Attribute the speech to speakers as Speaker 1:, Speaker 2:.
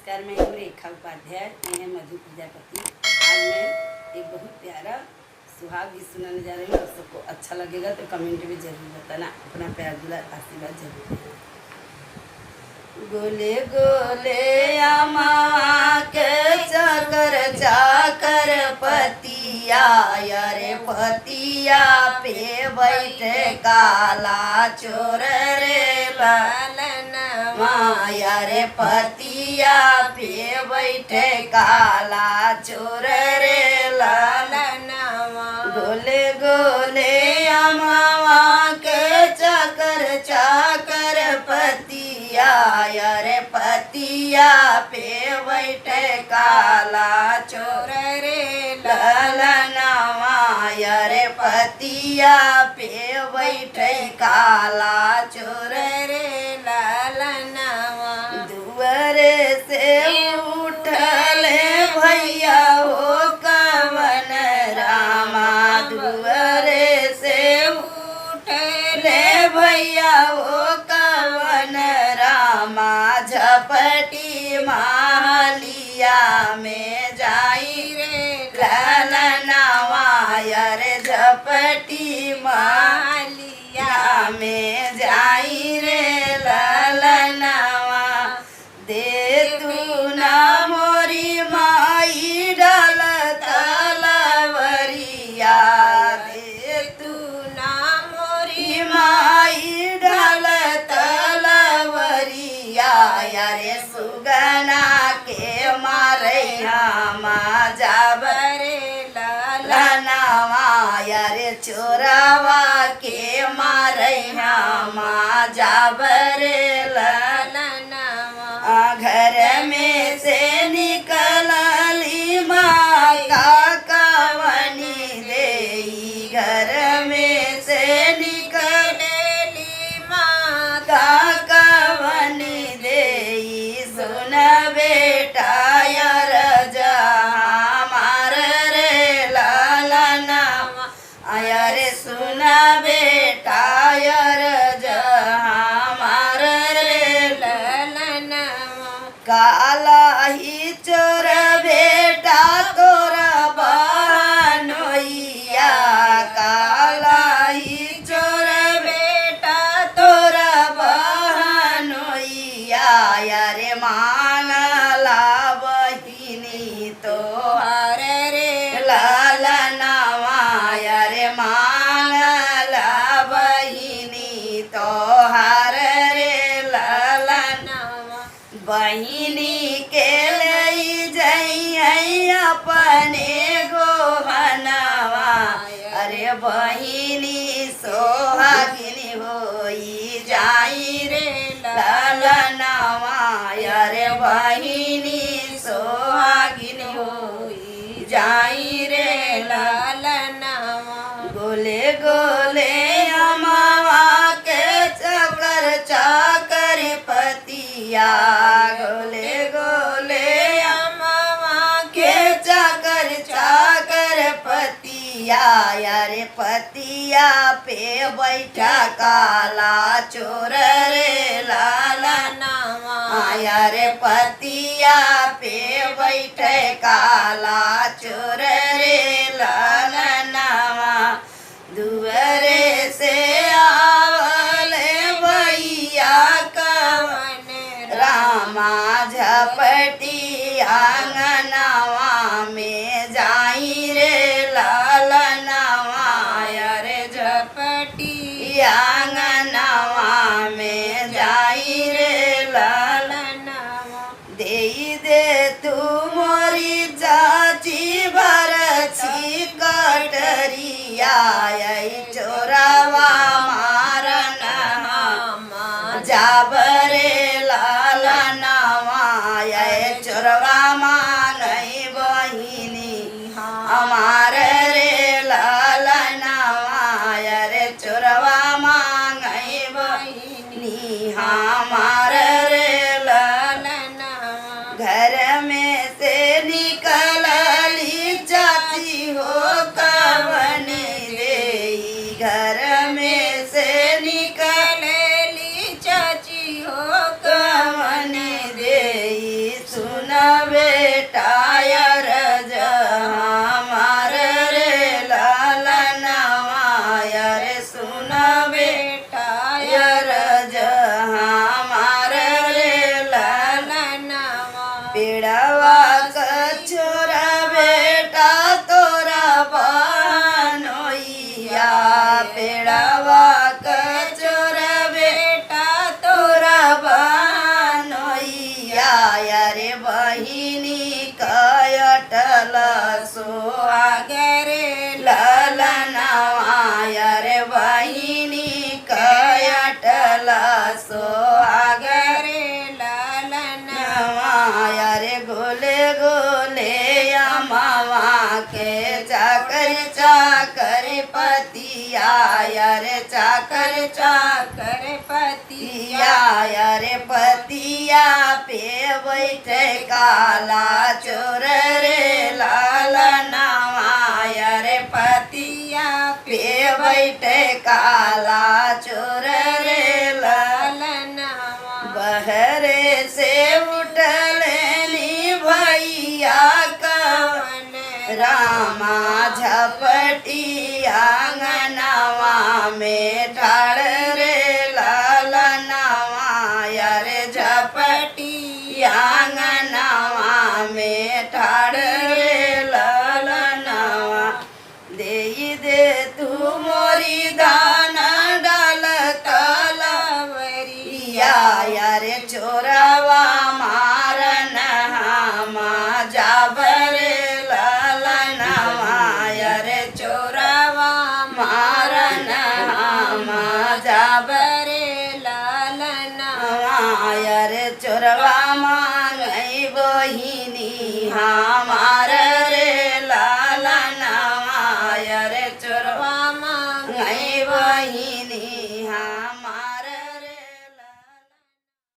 Speaker 1: नमस्कार, मैं हूँ रेखा उपाध्याय, मैं मधु प्रजापति। आज मैं एक बहुत प्यारा सुहाग गीत सुनाने जा रही हूँ। आप सबको अच्छा लगेगा तो कमेंट में जरूर बताना, अपना प्यार दुलार आशीर्वाद जरूर देना। गोले गोले आमा के चकर चाकर पतिया, यारे पतिया पे बैठे काला चोर रे लालनवा, यारे पतिया पे बैठे काला चोर रे लालनवा। गोले गोले आमा के चकर चाकर पतिया, यारे पतिया पे बैठे काला चोर रे लालनवा, यारे पतिया पे बैठे काला चोर रे लालनवा। दुआरे से उठले भैया हो कवन रामा, दुआरे से उठले भैया हो कवन रामा, झपटी मालिया में जाई रे लालनवा, यारे झपटी मालिया में जाई रे लालनवा। दे तू ना मोरी माई डाल तलवरिया, दे तू ना मोरी माई डाल तलवरिया, यारे सुगना के मारे मा जाबरे लालनवा, यारे चोरावा के मारे मा जाबरे लालनवा। घर में से निकलली माता कवनी देई, घर में से निकलली माता कवनी देई। सुन बेटा यार जहाँ मार रे लालनवा, यारे सुन बेटा यार जहाँ मार रे लालनवा। काला ही चोर बेटा तोरा बहनोइया, काला ही चोर बेटा तोरा बहनोइया, यारे मांगला बहिनी तोहार रे लालनवा, यारे मांगला बहिनी तोहार रे लालनवा। बहिनी के ले जइयै अपने गोहनवा, अरे बहिनी सोहागिनी होई जाई रे लालनवा, अरे बहिनी सोहागिनी होई जाई रे लालनवा। गोले गोले अमावा के चकर चाकर पतिया, गोले गोले अमावा के चकर चाकर पतिया, यारे पतिया पे बैठा काला चोर रे लालनवा, यारे पतिया पे बैठे काला चोर रे लालनवा। दुआरे से आवले भैया कवन रामा, झपटी आंगनवा में जाई रे लालनवा, यारे झपटी आंगनवा में जाई रे लालनवा। देई दे तू मोरी चाची भरछी कटरिया, यही चोरावा मारन हम जाबरे लालनवा, ये चोरवा मांगई बहिनी हमार रे लालनवा, यारे चोरवा मांगई बहिनी हमार रे लालनवा। घर में से निकलली चाची हो कवनी देई, घर में से निकलली चाची हो कवनी देई। सुन पेड़वा कछोरा बेटा तोरा बनोइया पेड़वा कछोरा बेटा तोरा बनोइया यारे बहिनी कयटल सोहागरे ललनवा यारे बहिनी कयटल सोहागरे ललनवा यारे गोले गोले अमावा के चाकर चाकर पतिया यारे चाकर चाकर पतिया यारे पतिया पे बैठे काला चोर रे लालनवा यारे पतिया पे बैठे काला चोर रे लालनवा बहरे से उठलनी भैया कवन रामा झपटी आंगनवा में ठाड़ रे लालनवा यारे झपटी आंगनवा में ठाड़ रे लालनवा दे तू मोरी दाना डाल तलवरिया यारे चोरावा मारन हामा जाबरे लालनवा यारे चोरावा मारन हामा जाबरे लालनवा यारे चोरवा मांगई बहिनी हमार रे लालनवा यारे चोरवा मांगई बहिनी